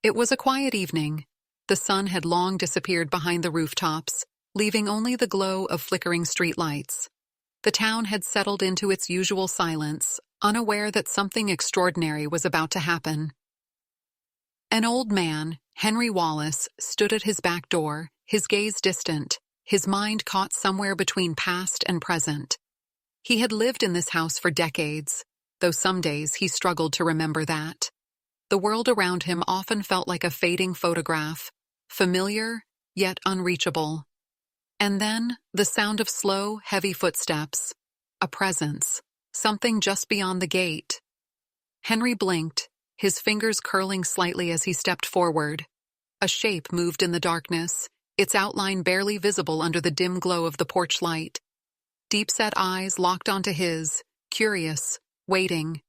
It was a quiet evening. The sun had long disappeared behind the rooftops, leaving only the glow of flickering streetlights. The town had settled into its usual silence, unaware that something extraordinary was about to happen. An old man, Henry Wallace, stood at his back door, his gaze distant, his mind caught somewhere between past and present. He had lived in this house for decades, though some days he struggled to remember that. The world around him often felt like a fading photograph, familiar, yet unreachable. And then, the sound of slow, heavy footsteps. A presence. Something just beyond the gate. Henry blinked, his fingers curling slightly as he stepped forward. A shape moved in the darkness, its outline barely visible under the dim glow of the porch light. Deep-set eyes locked onto his, curious, waiting.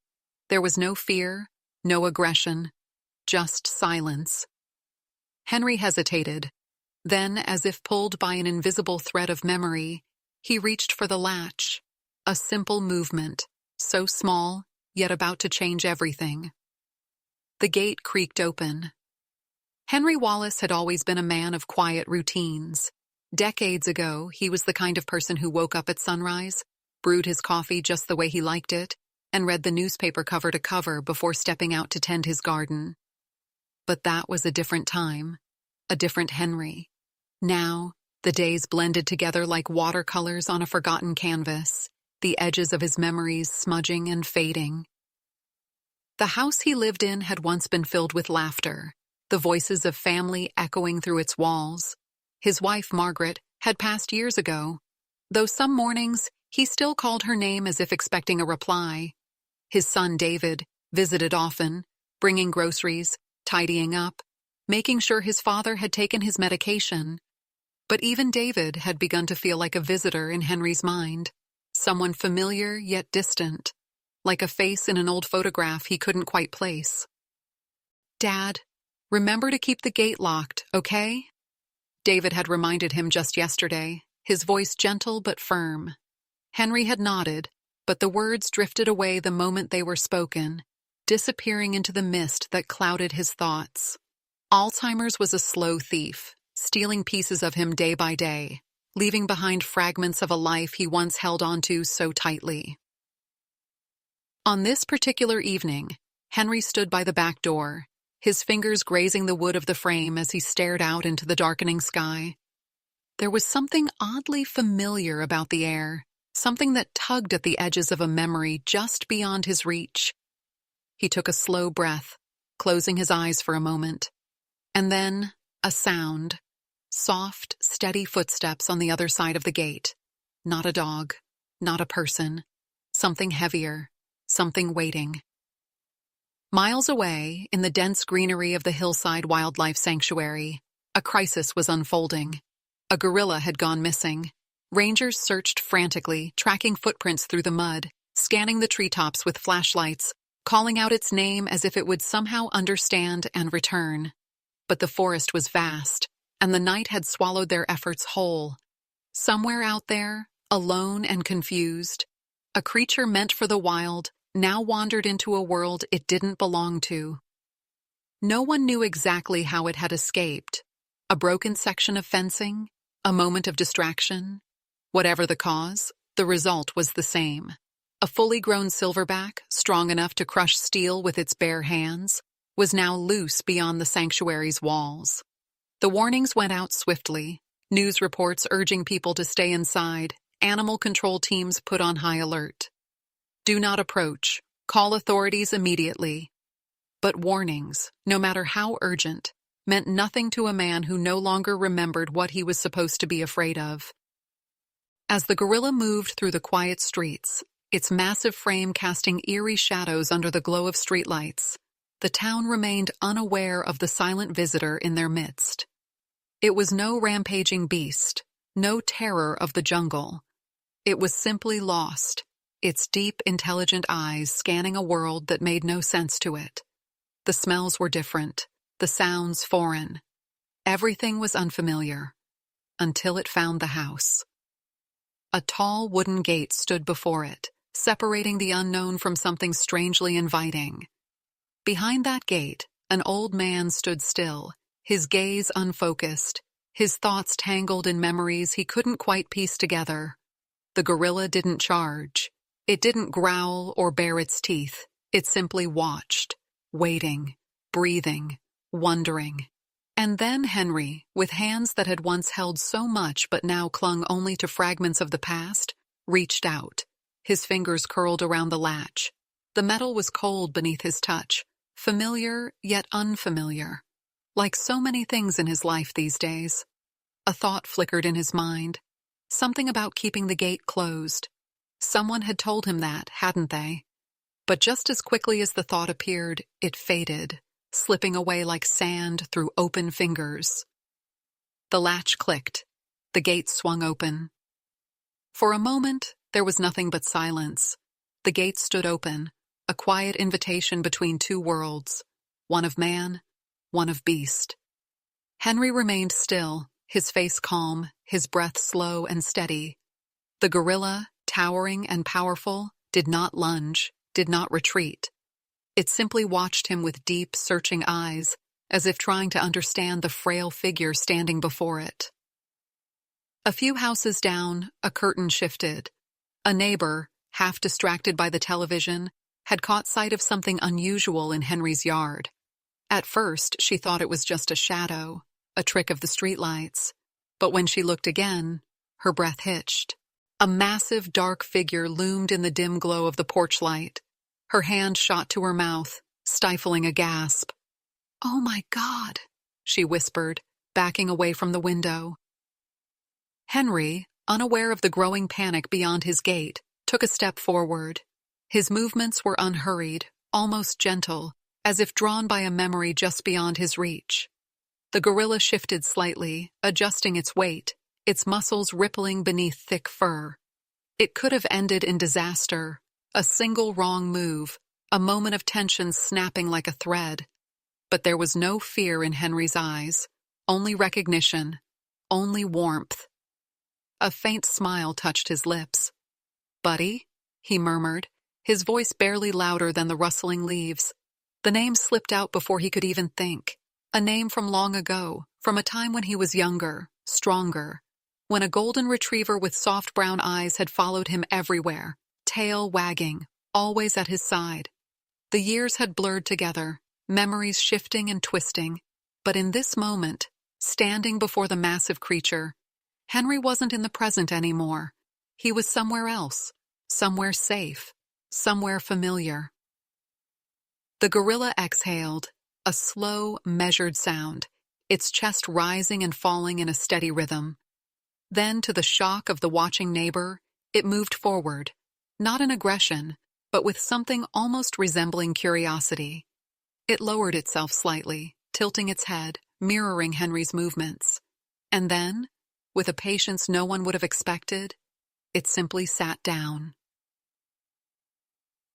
There was no fear, no aggression, just silence. Henry hesitated. Then, as if pulled by an invisible thread of memory, he reached for the latch. A simple movement, so small, yet about to change everything. The gate creaked open. Henry Wallace had always been a man of quiet routines. Decades ago, he was the kind of person who woke up at sunrise, brewed his coffee just the way he liked it, and read the newspaper cover to cover before stepping out to tend his garden. But that was a different time, a different Henry. Now, the days blended together like watercolors on a forgotten canvas, the edges of his memories smudging and fading. The house he lived in had once been filled with laughter, the voices of family echoing through its walls. His wife, Margaret, had passed years ago, though some mornings he still called her name as if expecting a reply. His son, David, visited often, bringing groceries, tidying up, making sure his father had taken his medication. But even David had begun to feel like a visitor in Henry's mind, someone familiar yet distant, like a face in an old photograph he couldn't quite place. "Dad, remember to keep the gate locked, okay?" David had reminded him just yesterday, his voice gentle but firm. Henry had nodded, but the words drifted away the moment they were spoken, disappearing into the mist that clouded his thoughts. Alzheimer's was a slow thief, stealing pieces of him day by day, leaving behind fragments of a life he once held onto so tightly. On this particular evening, Henry stood by the back door, his fingers grazing the wood of the frame as he stared out into the darkening sky. There was something oddly familiar about the air, something that tugged at the edges of a memory just beyond his reach. He took a slow breath, closing his eyes for a moment. And then, a sound. Soft, steady footsteps on the other side of the gate. Not a dog, not a person. Something heavier, something waiting. Miles away, in the dense greenery of the Hillside Wildlife Sanctuary, a crisis was unfolding. A gorilla had gone missing. Rangers searched frantically, tracking footprints through the mud, scanning the treetops with flashlights, calling out its name as if it would somehow understand and return. But the forest was vast, and the night had swallowed their efforts whole. Somewhere out there, alone and confused, a creature meant for the wild now wandered into a world it didn't belong to. No one knew exactly how it had escaped. A broken section of fencing, a moment of distraction. Whatever the cause, the result was the same. A fully grown silverback, strong enough to crush steel with its bare hands, was now loose beyond the sanctuary's walls. The warnings went out swiftly, news reports urging people to stay inside, animal control teams put on high alert. Do not approach, call authorities immediately. But warnings, no matter how urgent, meant nothing to a man who no longer remembered what he was supposed to be afraid of. As the gorilla moved through the quiet streets, its massive frame casting eerie shadows under the glow of streetlights, the town remained unaware of the silent visitor in their midst. It was no rampaging beast, no terror of the jungle. It was simply lost, its deep, intelligent eyes scanning a world that made no sense to it. The smells were different, the sounds foreign. Everything was unfamiliar, until it found the house. A tall wooden gate stood before it, separating the unknown from something strangely inviting. Behind that gate, An old man stood still, his gaze unfocused, his thoughts tangled in memories he couldn't quite piece together. The gorilla didn't charge. It didn't growl or bare its teeth. It simply watched, waiting, breathing, wondering. And then Henry, with hands that had once held so much but now clung only to fragments of the past, reached out. His fingers curled around the latch. The metal was cold beneath his touch, familiar yet unfamiliar. Like so many things in his life these days. A thought flickered in his mind. Something about keeping the gate closed. Someone had told him that, hadn't they? But just as quickly as the thought appeared, it faded, slipping away like sand through open fingers. The latch clicked. The gate swung open. For a moment, there was nothing but silence. The gate stood open, a quiet invitation between two worlds, one of man, one of beast. Henry remained still, his face calm, his breath slow and steady. The gorilla, towering and powerful, did not lunge, did not retreat. It simply watched him with deep, searching eyes, as if trying to understand the frail figure standing before it. A few houses down, a curtain shifted. A neighbor, half distracted by the television, had caught sight of something unusual in Henry's yard. At first, she thought it was just a shadow, a trick of the streetlights. But when she looked again, her breath hitched. A massive, dark figure loomed in the dim glow of the porch light. Her hand shot to her mouth, stifling a gasp. "Oh my God," she whispered, backing away from the window. Henry, unaware of the growing panic beyond his gate, took a step forward. His movements were unhurried, almost gentle, as if drawn by a memory just beyond his reach. The gorilla shifted slightly, adjusting its weight, its muscles rippling beneath thick fur. It could have ended in disaster, a single wrong move, a moment of tension snapping like a thread. But there was no fear in Henry's eyes, only recognition, only warmth. A faint smile touched his lips. "Buddy?" he murmured, his voice barely louder than the rustling leaves. The name slipped out before he could even think. A name from long ago, from a time when he was younger, stronger, when a golden retriever with soft brown eyes had followed him everywhere, tail wagging, always at his side. The years had blurred together, memories shifting and twisting, but in this moment, standing before the massive creature, Henry wasn't in the present anymore. He was somewhere else, somewhere safe, somewhere familiar. The gorilla exhaled, a slow, measured sound, its chest rising and falling in a steady rhythm. Then, to the shock of the watching neighbor, it moved forward, not in aggression, but with something almost resembling curiosity. It lowered itself slightly, tilting its head, mirroring Henry's movements. And then, with a patience no one would have expected, it simply sat down.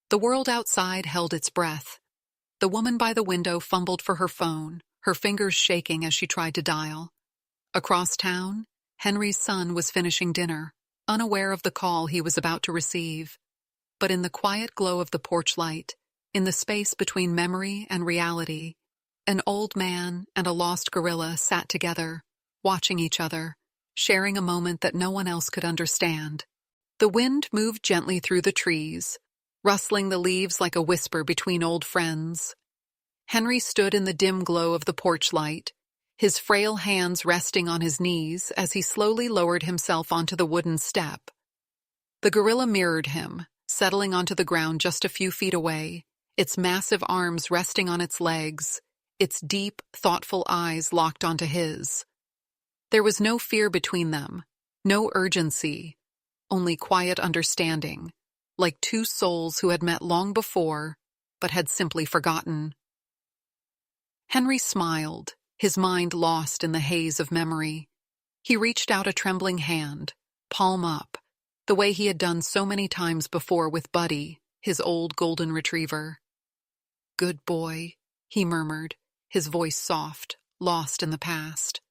The world outside held its breath. The woman by the window fumbled for her phone, her fingers shaking as she tried to dial. Across town, Henry's son was finishing dinner, unaware of the call he was about to receive. But in the quiet glow of the porch light, in the space between memory and reality, an old man and a lost gorilla sat together, watching each other, sharing a moment that no one else could understand. The wind moved gently through the trees, rustling the leaves like a whisper between old friends. Henry stood in the dim glow of the porch light, his frail hands resting on his knees as he slowly lowered himself onto the wooden step. The gorilla mirrored him, settling onto the ground just a few feet away, its massive arms resting on its legs, its deep, thoughtful eyes locked onto his. There was no fear between them, no urgency, only quiet understanding, like two souls who had met long before, but had simply forgotten. Henry smiled, his mind lost in the haze of memory. He reached out a trembling hand, palm up, the way he had done so many times before with Buddy, his old golden retriever. "Good boy," he murmured, his voice soft, lost in the past.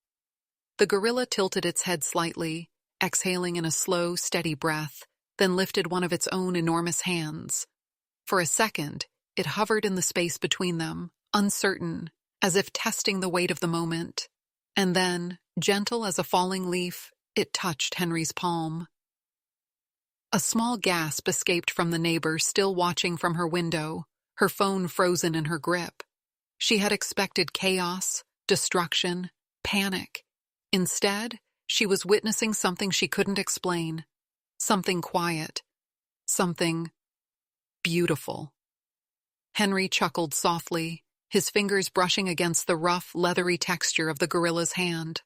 The gorilla tilted its head slightly, exhaling in a slow, steady breath, then lifted one of its own enormous hands. For a second, it hovered in the space between them, uncertain, as if testing the weight of the moment. And then, gentle as a falling leaf, it touched Henry's palm. A small gasp escaped from the neighbor still watching from her window, her phone frozen in her grip. She had expected chaos, destruction, panic. Instead, she was witnessing something she couldn't explain. Something quiet. Something beautiful. Henry chuckled softly, his fingers brushing against the rough, leathery texture of the gorilla's hand.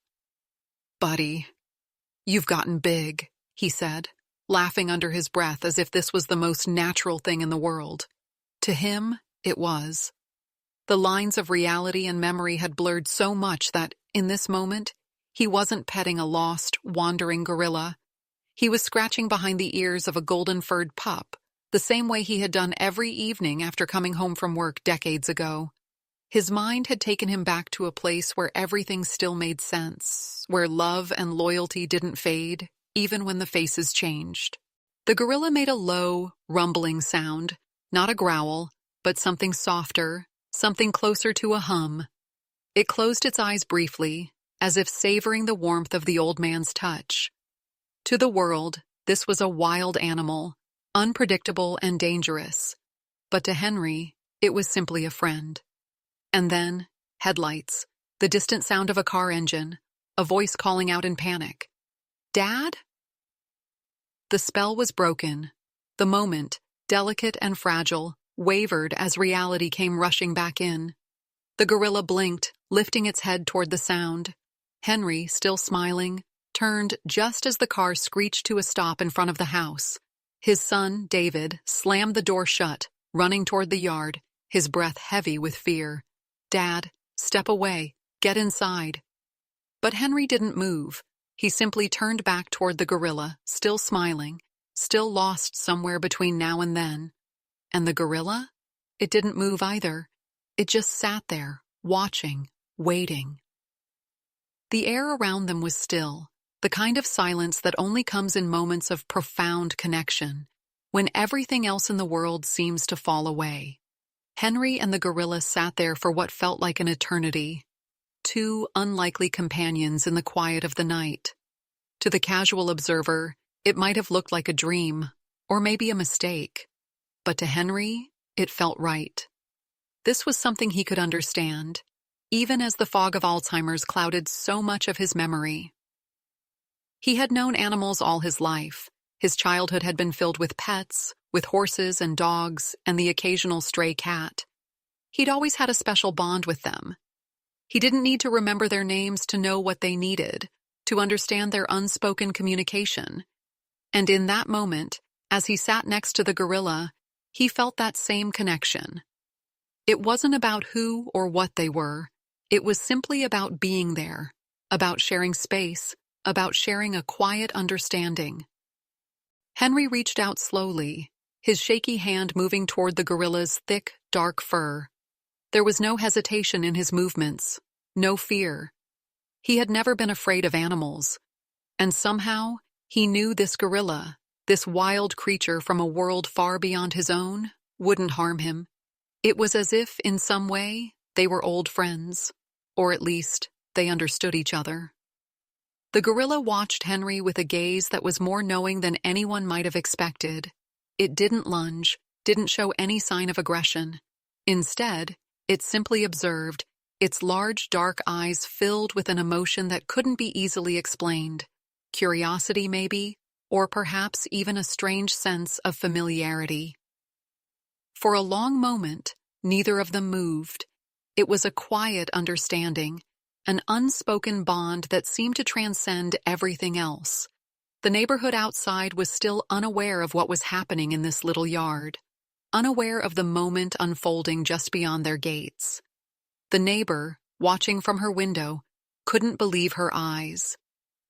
"Buddy, you've gotten big," he said, laughing under his breath as if this was the most natural thing in the world. To him, it was. The lines of reality and memory had blurred so much that, in this moment, he wasn't petting a lost, wandering gorilla. He was scratching behind the ears of a golden-furred pup, the same way he had done every evening after coming home from work decades ago. His mind had taken him back to a place where everything still made sense, where love and loyalty didn't fade, even when the faces changed. The gorilla made a low, rumbling sound, not a growl, but something softer, something closer to a hum. It closed its eyes briefly, as if savoring the warmth of the old man's touch. To the world, this was a wild animal, unpredictable and dangerous. But to Henry, it was simply a friend. And then, headlights, the distant sound of a car engine, a voice calling out in panic. "Dad?" The spell was broken. The moment, delicate and fragile, wavered as reality came rushing back in. The gorilla blinked, lifting its head toward the sound. Henry, still smiling, turned just as the car screeched to a stop in front of the house. His son, David, slammed the door shut, running toward the yard, his breath heavy with fear. "Dad, step away, get inside." But Henry didn't move. He simply turned back toward the gorilla, still smiling, still lost somewhere between now and then. And the gorilla? It didn't move either. It just sat there, watching, waiting. The air around them was still, the kind of silence that only comes in moments of profound connection, when everything else in the world seems to fall away. Henry and the gorilla sat there for what felt like an eternity, two unlikely companions in the quiet of the night. To the casual observer, it might have looked like a dream, or maybe a mistake. But to Henry, it felt right. This was something he could understand, even as the fog of Alzheimer's clouded so much of his memory. He had known animals all his life. His childhood had been filled with pets, with horses and dogs, and the occasional stray cat. He'd always had a special bond with them. He didn't need to remember their names to know what they needed, to understand their unspoken communication. And in that moment, as he sat next to the gorilla, he felt that same connection. It wasn't about who or what they were. It was simply about being there, about sharing space, about sharing a quiet understanding. Henry reached out slowly, his shaky hand moving toward the gorilla's thick, dark fur. There was no hesitation in his movements, no fear. He had never been afraid of animals. And somehow, he knew this gorilla, this wild creature from a world far beyond his own, wouldn't harm him. It was as if, in some way, they were old friends, or at least, they understood each other. The gorilla watched Henry with a gaze that was more knowing than anyone might have expected. It didn't lunge, didn't show any sign of aggression. Instead, it simply observed, its large dark eyes filled with an emotion that couldn't be easily explained. Curiosity, maybe, or perhaps even a strange sense of familiarity. For a long moment, neither of them moved. It was a quiet understanding, an unspoken bond that seemed to transcend everything else. The neighborhood outside was still unaware of what was happening in this little yard, unaware of the moment unfolding just beyond their gates. The neighbor, watching from her window, couldn't believe her eyes.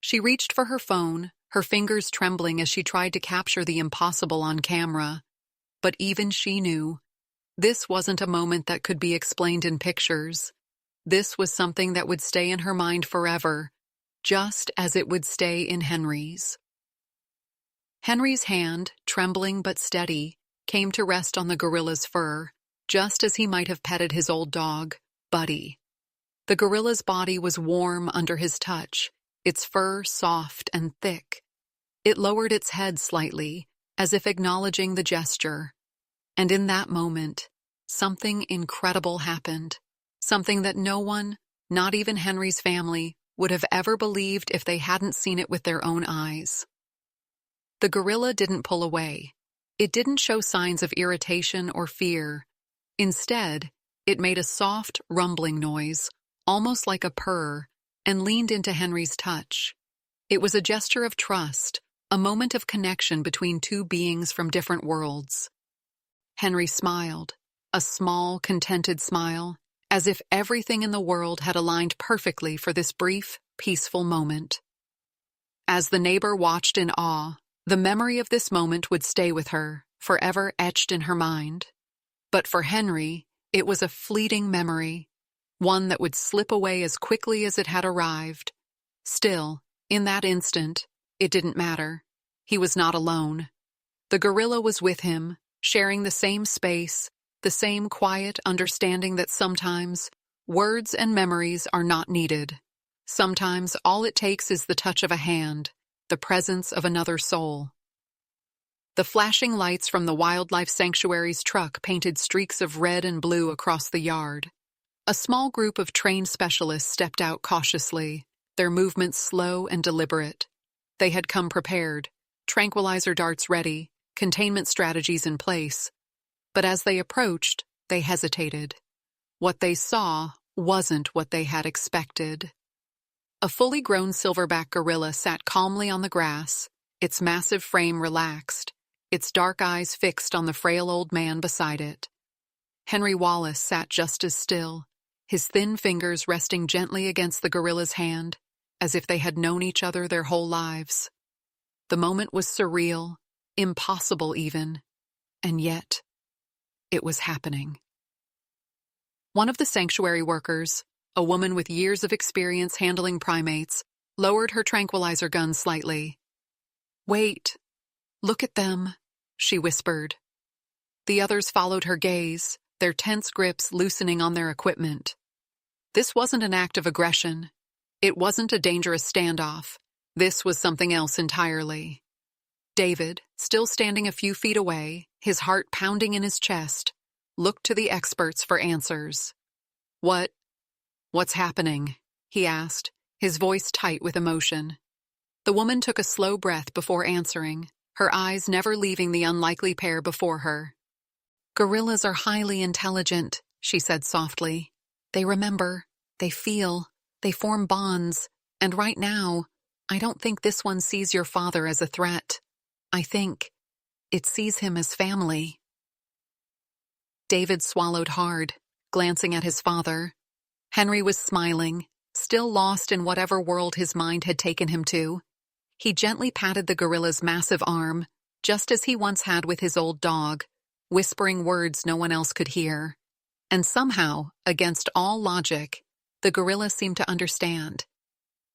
She reached for her phone, her fingers trembling as she tried to capture the impossible on camera. But even she knew, this wasn't a moment that could be explained in pictures. This was something that would stay in her mind forever, just as it would stay in Henry's. Henry's hand, trembling but steady, came to rest on the gorilla's fur, just as he might have petted his old dog, Buddy. The gorilla's body was warm under his touch, its fur soft and thick. It lowered its head slightly, as if acknowledging the gesture. And in that moment, something incredible happened. Something that no one, not even Henry's family, would have ever believed if they hadn't seen it with their own eyes. The gorilla didn't pull away. It didn't show signs of irritation or fear. Instead, it made a soft, rumbling noise, almost like a purr, and leaned into Henry's touch. It was a gesture of trust, a moment of connection between two beings from different worlds. Henry smiled, a small, contented smile, as if everything in the world had aligned perfectly for this brief, peaceful moment. As the neighbor watched in awe, the memory of this moment would stay with her, forever etched in her mind. But for Henry, it was a fleeting memory, one that would slip away as quickly as it had arrived. Still, in that instant, it didn't matter. He was not alone. The gorilla was with him, sharing the same space, the same quiet understanding that sometimes words and memories are not needed. Sometimes all it takes is the touch of a hand, the presence of another soul. The flashing lights from the wildlife sanctuary's truck painted streaks of red and blue across the yard. A small group of trained specialists stepped out cautiously, their movements slow and deliberate. They had come prepared, tranquilizer darts ready, containment strategies in place. But as they approached, they hesitated. What they saw wasn't what they had expected. A fully grown silverback gorilla sat calmly on the grass, its massive frame relaxed, its dark eyes fixed on the frail old man beside it. Henry Wallace sat just as still, his thin fingers resting gently against the gorilla's hand, as if they had known each other their whole lives. The moment was surreal, impossible even, and yet it was happening. One of the sanctuary workers, a woman with years of experience handling primates, lowered her tranquilizer gun slightly. "Wait, look at them," she whispered. The others followed her gaze, their tense grips loosening on their equipment. This wasn't an act of aggression. It wasn't a dangerous standoff. This was something else entirely. David, still standing a few feet away, his heart pounding in his chest, looked to the experts for answers. What's happening?" he asked, his voice tight with emotion. The woman took a slow breath before answering, her eyes never leaving the unlikely pair before her. "Gorillas are highly intelligent," she said softly. "They remember, they feel, they form bonds, and right now, I don't think this one sees your father as a threat. I think it sees him as family." David swallowed hard, glancing at his father. Henry was smiling, still lost in whatever world his mind had taken him to. He gently patted the gorilla's massive arm, just as he once had with his old dog, whispering words no one else could hear. And somehow, against all logic, the gorilla seemed to understand.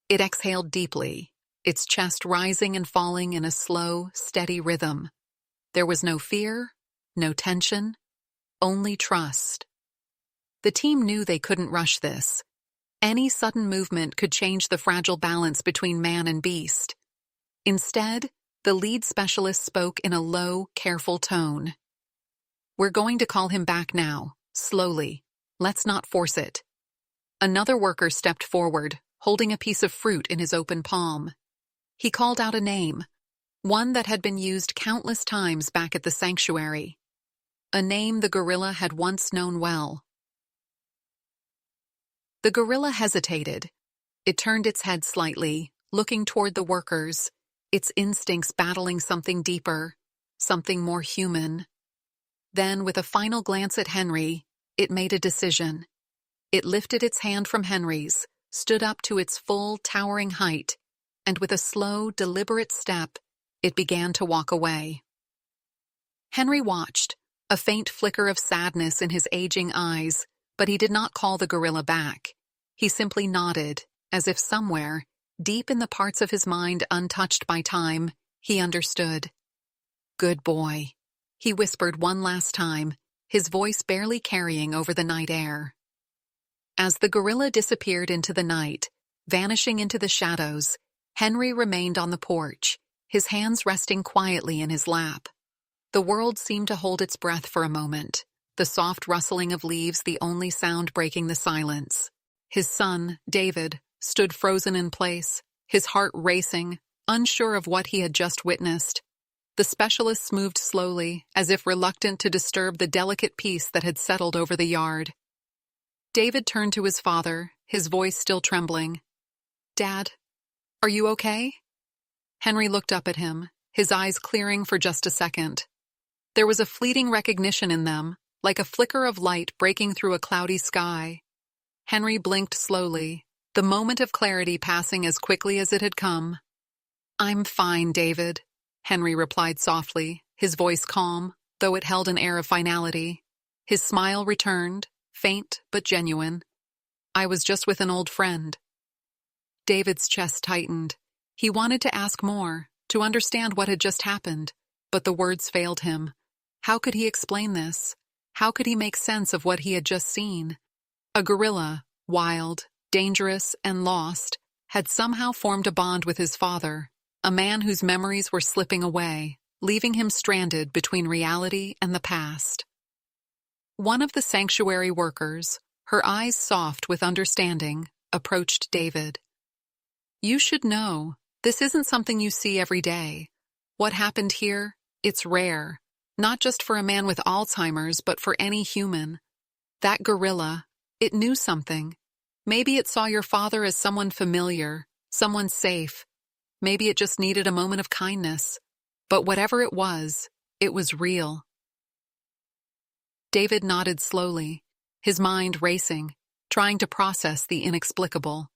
It exhaled deeply, its chest rising and falling in a slow, steady rhythm. There was no fear, no tension, only trust. The team knew they couldn't rush this. Any sudden movement could change the fragile balance between man and beast. Instead, the lead specialist spoke in a low, careful tone. "We're going to call him back now, slowly. Let's not force it." Another worker stepped forward, holding a piece of fruit in his open palm. He called out a name, one that had been used countless times back at the sanctuary. A name the gorilla had once known well. The gorilla hesitated. It turned its head slightly, looking toward the workers, its instincts battling something deeper, something more human. Then, with a final glance at Henry, it made a decision. It lifted its hand from Henry's, stood up to its full, towering height, and with a slow, deliberate step, it began to walk away. Henry watched, a faint flicker of sadness in his aging eyes, but he did not call the gorilla back. He simply nodded, as if somewhere, deep in the parts of his mind untouched by time, he understood. "Good boy," he whispered one last time, his voice barely carrying over the night air. As the gorilla disappeared into the night, vanishing into the shadows, Henry remained on the porch, his hands resting quietly in his lap. The world seemed to hold its breath for a moment, the soft rustling of leaves the only sound breaking the silence. His son, David, stood frozen in place, his heart racing, unsure of what he had just witnessed. The specialists moved slowly, as if reluctant to disturb the delicate peace that had settled over the yard. David turned to his father, his voice still trembling. "Dad, are you okay?" Henry looked up at him, his eyes clearing for just a second. There was a fleeting recognition in them, like a flicker of light breaking through a cloudy sky. Henry blinked slowly, the moment of clarity passing as quickly as it had come. "I'm fine, David," Henry replied softly, his voice calm, though it held an air of finality. His smile returned, faint but genuine. "I was just with an old friend." David's chest tightened. He wanted to ask more, to understand what had just happened, but the words failed him. How could he explain this? How could he make sense of what he had just seen? A gorilla, wild, dangerous, and lost, had somehow formed a bond with his father, a man whose memories were slipping away, leaving him stranded between reality and the past. One of the sanctuary workers, her eyes soft with understanding, approached David. "You should know, this isn't something you see every day. What happened here, it's rare, not just for a man with Alzheimer's, but for any human. That gorilla, it knew something. Maybe it saw your father as someone familiar, someone safe. Maybe it just needed a moment of kindness. But whatever it was real." David nodded slowly, his mind racing, trying to process the inexplicable.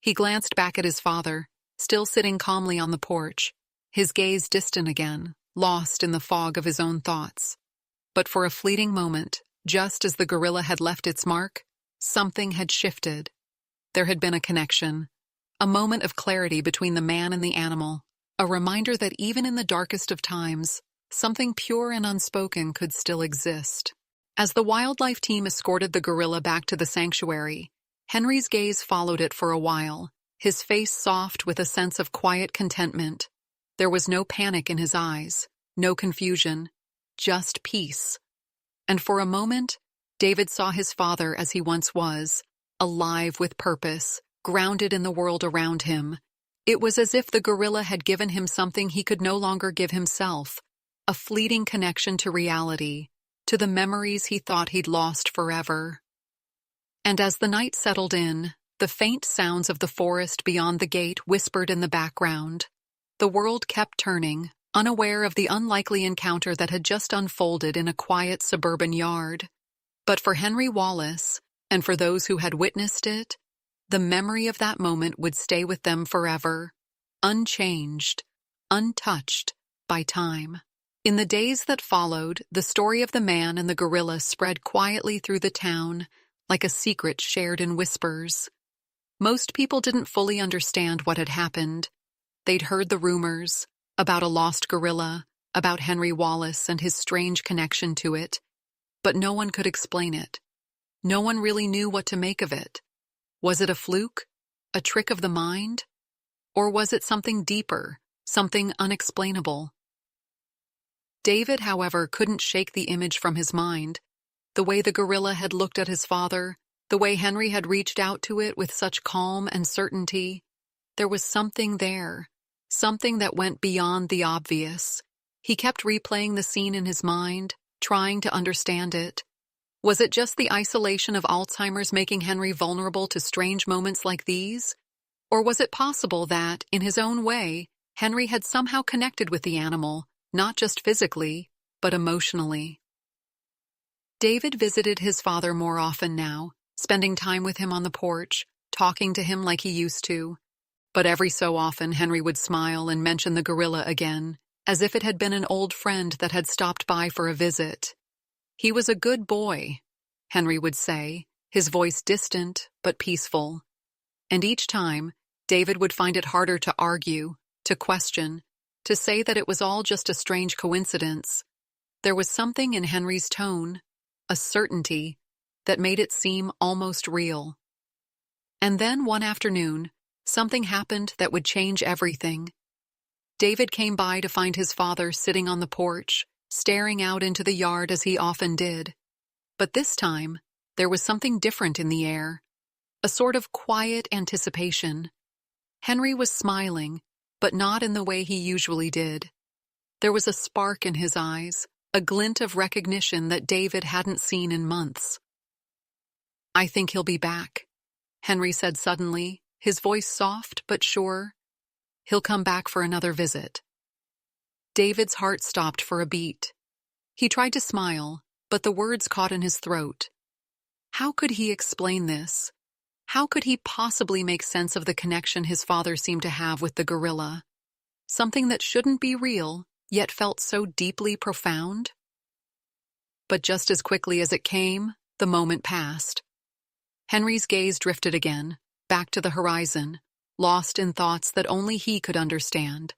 He glanced back at his father, still sitting calmly on the porch, his gaze distant again, lost in the fog of his own thoughts. But for a fleeting moment, just as the gorilla had left its mark, something had shifted. There had been a connection, a moment of clarity between the man and the animal, a reminder that even in the darkest of times, something pure and unspoken could still exist. As the wildlife team escorted the gorilla back to the sanctuary, Henry's gaze followed it for a while, his face soft with a sense of quiet contentment. There was no panic in his eyes, no confusion, just peace. And for a moment, David saw his father as he once was, alive with purpose, grounded in the world around him. It was as if the gorilla had given him something he could no longer give himself, a fleeting connection to reality, to the memories he thought he'd lost forever. And as the night settled in, the faint sounds of the forest beyond the gate whispered in the background. The world kept turning, unaware of the unlikely encounter that had just unfolded in a quiet suburban yard. But for Henry Wallace, and for those who had witnessed it, the memory of that moment would stay with them forever, unchanged, untouched by time. In the days that followed, the story of the man and the gorilla spread quietly through the town, like a secret shared in whispers. Most people didn't fully understand what had happened. They'd heard the rumors about a lost gorilla, about Henry Wallace and his strange connection to it, but no one could explain it. No one really knew what to make of it. Was it a fluke? A trick of the mind? Or was it something deeper, something unexplainable? David, however, couldn't shake the image from his mind. The way the gorilla had looked at his father, the way Henry had reached out to it with such calm and certainty. There was something there, something that went beyond the obvious. He kept replaying the scene in his mind, trying to understand it. Was it just the isolation of Alzheimer's making Henry vulnerable to strange moments like these? Or was it possible that, in his own way, Henry had somehow connected with the animal, not just physically, but emotionally? David visited his father more often now, spending time with him on the porch, talking to him like he used to. But every so often Henry would smile and mention the gorilla again, as if it had been an old friend that had stopped by for a visit. "He was a good boy," Henry would say, his voice distant but peaceful. And each time, David would find it harder to argue, to question, to say that it was all just a strange coincidence. There was something in Henry's tone, a certainty that made it seem almost real. And then one afternoon, something happened that would change everything. David came by to find his father sitting on the porch, staring out into the yard as he often did. But this time, there was something different in the air, a sort of quiet anticipation. Henry was smiling, but not in the way he usually did. There was a spark in his eyes, a glint of recognition that David hadn't seen in months. "I think he'll be back," Henry said suddenly, his voice soft but sure. "He'll come back for another visit." David's heart stopped for a beat. He tried to smile, but the words caught in his throat. How could he explain this? How could he possibly make sense of the connection his father seemed to have with the gorilla? Something that shouldn't be real, yet felt so deeply profound? But just as quickly as it came, the moment passed. Henry's gaze drifted again, back to the horizon, lost in thoughts that only he could understand.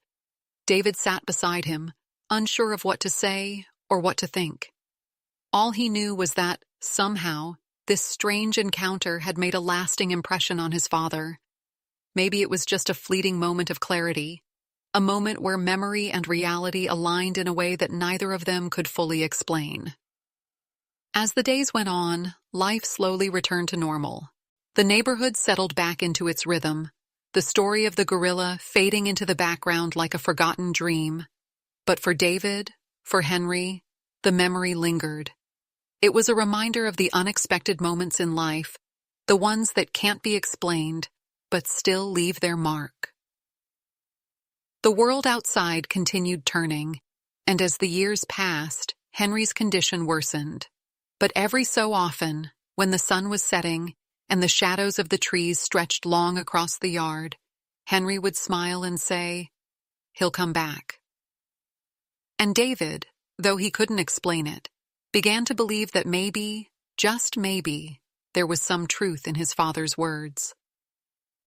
David sat beside him, unsure of what to say or what to think. All he knew was that, somehow, this strange encounter had made a lasting impression on his father. Maybe it was just a fleeting moment of clarity, a moment where memory and reality aligned in a way that neither of them could fully explain. As the days went on, life slowly returned to normal. The neighborhood settled back into its rhythm, the story of the gorilla fading into the background like a forgotten dream. But for David, for Henry, the memory lingered. It was a reminder of the unexpected moments in life, the ones that can't be explained, but still leave their mark. The world outside continued turning, and as the years passed, Henry's condition worsened. But every so often, when the sun was setting and the shadows of the trees stretched long across the yard, Henry would smile and say, "He'll come back." And David, though he couldn't explain it, began to believe that maybe, just maybe, there was some truth in his father's words.